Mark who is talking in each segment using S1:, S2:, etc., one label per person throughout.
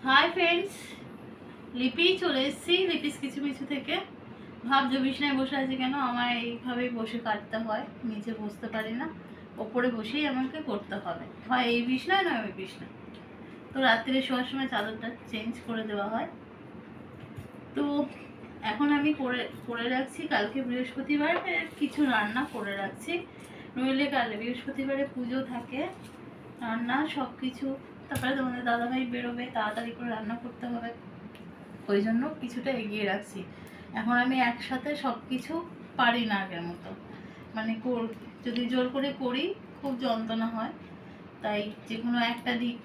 S1: Hi friends, লিপি চলে এসেছি লিপিস কিছু কিছু থেকে। ভাবছো বিছনায় বসে আছে কেন? আমার এইভাবেই বসে কাটতে হয়, নিচে বসতে পারি না, ওপরে বসেই আমাকে করতে হবে, হয় এই বিছনায় নয় ওই বিছনায়। তো রাত্রে শোয়ার সময় চাদরটা চেঞ্জ করে দেওয়া হয়। তো এখন আমি করে করে রাখছি, কালকে বৃহস্পতিবার কিছু রান্না করে রাখছি, নইলে কাল বৃহস্পতিবারে পুজো থাকে, রান্না সব কিছু। তারপরে তোমাদের দাদাভাই বেরোবে, তাড়াতাড়ি করে রান্না করতে হবে, ওই জন্য কিছুটা এগিয়ে রাখছি। এখন আমি একসাথে সব কিছু পারি না আগের মতো, মানে যদি জোর করে করি খুব যন্ত্রণা হয়, তাই যে কোনো একটা দিক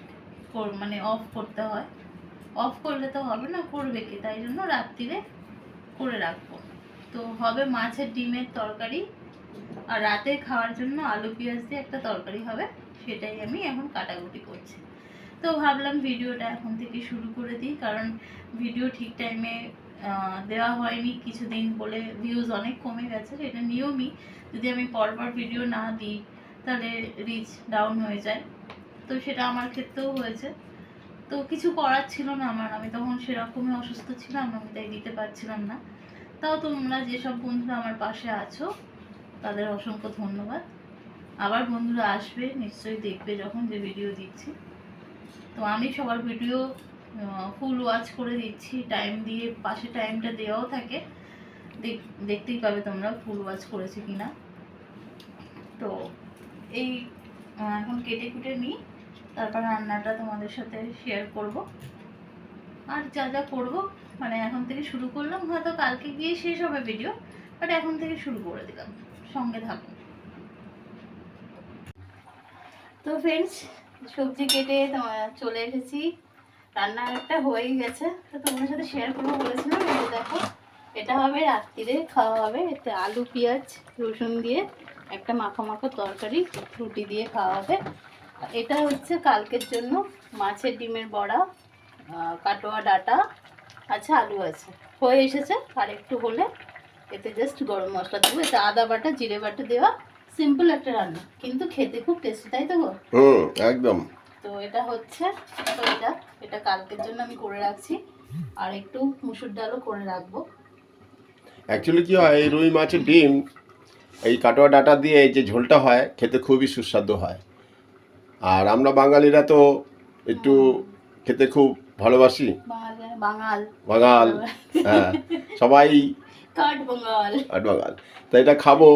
S1: মানে অফ করতে হয়। অফ করলে তো হবে না, করবে কি, তাই জন্য রাত্রিরে করে রাখবো। তো হবে মাছের ডিমের তরকারি, আর রাতে খাওয়ার জন্য আলু পেঁয়াজ দিয়ে একটা তরকারি হবে, সেটাই আমি এখন কাটাকুটি করছি। তো ভাবলাম ভিডিওটা এখন থেকে শুরু করে দিই, কারণ ভিডিও ঠিক টাইমে দেওয়া হয়নি কিছুদিন বলে ভিউজ অনেক কমে গেছে। এটা নিয়মই, যদি আমি পরপর ভিডিও না দিই তাহলে রিচ ডাউন হয়ে যায়। তো সেটা আমার ক্ষেত্রেও হয়েছে। তো কিছু করার ছিল না আমার, আমি তখন সেরকমই অসুস্থ ছিলাম, আমি তাই দিতে পারছিলাম না। তাও তোমরা যেসব বন্ধুরা আমার পাশে আছো তাদের অসংখ্য ধন্যবাদ। আবার বন্ধুরা আসবে নিশ্চয়ই, দেখবে যখন যে ভিডিও দিচ্ছি। তো আমি সবার ভিডিও ফুল ওয়াচ করে দিচ্ছি, টাইম দিয়ে, পাশে টাইমটা দেওয়াও থাকে, দেখতেই পাবে তোমরা ফুল ওয়াচ করেছে কিনা। তো এই এখন কেটে কুটে নিই, তারপর রান্নাটা তোমাদের সাথে শেয়ার করব। আর যা যা করবো মানে এখন থেকে শুরু করলাম, হয়তো কালকে গিয়ে শেষ হবে ভিডিও, বাট এখন থেকে শুরু করে দিলাম, সঙ্গে থাকুন। তো ফ্রেন্ডস, সবজি কেটে চলে এসেছি, রান্না একটা হয়ে গেছে, তো তোমাদের সাথে শেয়ার করবো বলেছিলাম। এই দেখো, এটা হবে রাত্রিরে খাওয়া হবে, এতে আলু পেঁয়াজ রসুন দিয়ে একটা মাখো মাখো তরকারি, রুটি দিয়ে খাওয়া হবে। এটা হচ্ছে কালকের জন্য মাছের ডিমের বড়া, কাটোয়া ডাঁটা আছে, আলু আছে, হয়ে এসেছে। আর একটু হলে এতে জাস্ট গরম মশলা দেবো, এতে আদা বাটা জিরে বাটা দেওয়া, সিম্পল একটা রান্না, কিন্তু খেতে খুব টেস্টি, তাই তো গো?
S2: একদম।
S1: তো এটা হচ্ছে, তো এটা কালকের জন্য আমি করে রাখছি, আর একটু মুসুর ডালও করে রাখবো।
S2: অ্যাকচুয়ালি কি হয়, এই রুই মাছের ডিম এই কাটোয়া ডাঁটা দিয়ে যে ঝোলটা হয় খেতে খুবই সুস্বাদু হয়। আর আমরা বাঙালিরা তো একটু খেতে খুব ভালোবাসি।
S1: বাঙাল
S2: বাঙাল, হ্যাঁ, সবাই
S1: কাঠ বাঙাল।
S2: বাঙাল, তো এটা খাবো।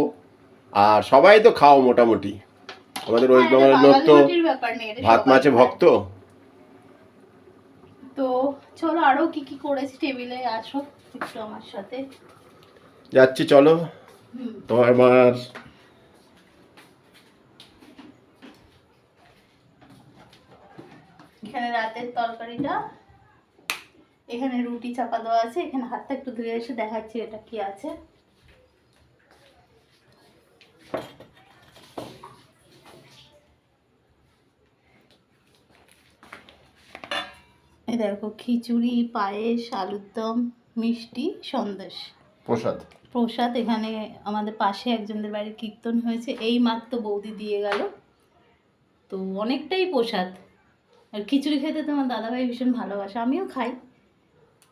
S2: আর সবাই তো খাও মোটামুটি, আমাদের ওয়েস্ট বেঙ্গলের লোক তো ভাত মাছে ভক্ত।
S1: তো চলো, আরো কি কি করেছি টেবিলে, আসো একটু আমার সাথে।
S2: যাচ্ছি, চলো। তোমার আমার
S1: এখানে রাতের তরকারিটা, এখানে রুটি চাপা দেওয়া আছে, এখানে হাতটা একটু ধুয়ে এসে দেখাচ্ছি এটা কি আছে। এই দেখো, খিচুড়ি, পায়েস, আলুর দম, মিষ্টি, সন্দেশ,
S2: প্রসাদ।
S1: প্রসাদ। এখানে আমাদের পাশে একজনদের বাড়ির কীর্তন হয়েছে, এই মাত্র বৌদি দিয়ে গেল, তো অনেকটাই প্রসাদ। আর খিচুড়ি খেতে তো আমার দাদাভাই ভীষণ ভালোবাসে, আমিও খাই।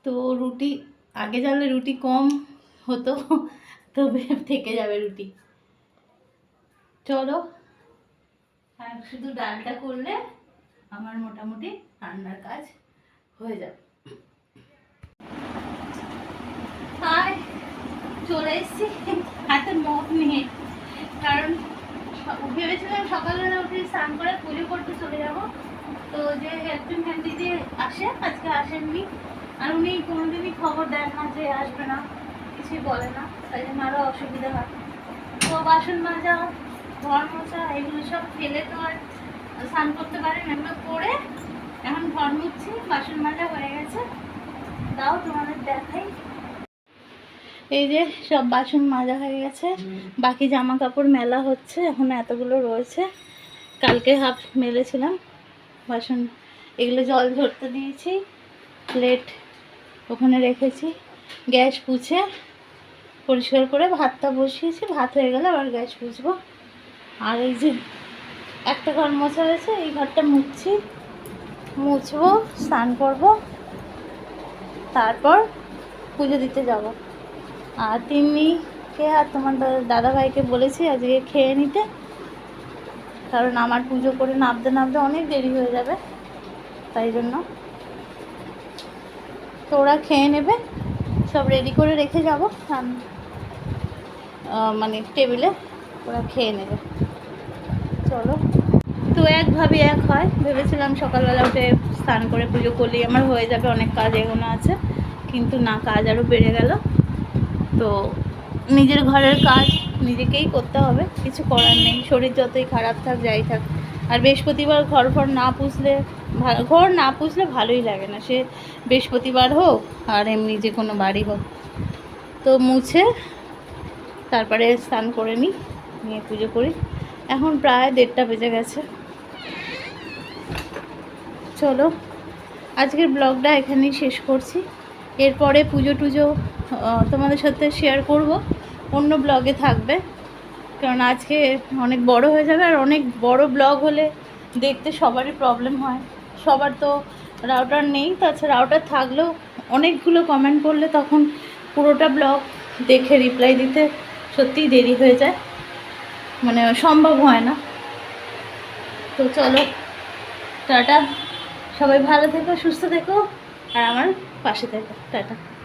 S1: তো রুটি, আগে জানলে রুটি কম হতো, তবে থেকে যাবে রুটি। চলো, আর শুধু ডালটা করলে আমার মোটামুটি রান্নার কাজ হয়ে যাবে। আর চলে এসেছি হাতে মগ নিয়ে, কারণ ভেবেছিলাম সকালবেলা উঠে স্নান করে পুজো করতে চলে যাবো, তো যে হেল্পিং হ্যান্ড দিদি আসে আজকে আসেননি, আর উনি কোনোদিনই খবর দেন না যে আসবে না, কিছুই বলে না, তাই জন্য আরও অসুবিধা হয়। তো বাসন মাজা, ঘর মোছা, এগুলো সব ফেলে তো আর স্নান করতে পারেন, এগুলো করে এখন ঘর মুছছি, বাসন মাজা হয়ে গেছে। দাও তোমাদের দেখাই, এই যে সব বাসন মাজা হয়ে গেছে, বাকি জামা কাপড় মেলা হচ্ছে, এখন এতগুলো রয়েছে, কালকে হাফ মেলেছিলাম বাসন, এগুলো জল ঝরতে দিয়েছি, প্লেট ওখানে রেখেছি, গ্যাস পুছে পরিষ্কার করে ভাতটা বসিয়েছি, ভাত হয়ে গেলে আবার গ্যাস পুছবো। আর এই যে একটা ঘর মোছা হয়েছে, এই ঘরটা মুছছি, মুছবো, স্নান করব, তারপর পুজো দিতে যাব। আর তিন্নিকে আর তোমার দাদা ভাইকে বলেছি আজকে খেয়ে নিতে, কারণ আমার পুজো করে নামতে নামতে অনেক দেরি হয়ে যাবে, তাই জন্য। তো ওরা খেয়ে নেবে, সব রেডি করে রেখে যাব মানে টেবিলে, ওরা খেয়ে নেবে। চলো, তো এক ভাবি এক হয়, ভেবেছিলাম সকালবেলা উঠে স্নান করে পুজো করলেই আমার হয়ে যাবে, অনেক কাজ এগোনো আছে, কিন্তু না, কাজ আরও বেড়ে গেল। তো নিজের ঘরের কাজ নিজেকেই করতে হবে, কিছু করার নেই, শরীর যতই খারাপ থাক যাই থাক। আর বৃহস্পতিবার ঘর না পুষলে ঘর না পুষলে ভালোই লাগে না, সে বৃহস্পতিবার হোক আর এমনি যে কোনো বাড়ি হোক। তো মুছে তারপরে স্নান করে নিয়ে পুজো করি। এখন প্রায় 1:30 বেজে গেছে। চলো, আজকের ব্লগটা এখানেই শেষ করছি। এরপরে পুজো টুজো তোমাদের সাথে শেয়ার করব, অন্য ব্লগে থাকবে, কারণ আজকে অনেক বড় হয়ে যাবে। আর অনেক বড় ব্লগ হলে দেখতে সবারই প্রবলেম হয়, সবার তো রাউটার নেই, তাছাড়া রাউটার থাকলেও অনেকগুলো কমেন্ট করলে তখন পুরোটা ব্লগ দেখে রিপ্লাই দিতে সত্যিই দেরি হয়ে যায়, মানে সম্ভব হয় না। তো চলো, টাটা, সবাই ভালো থেকো, সুস্থ থেকো, আর আমার পাশে থেকো। টাটা।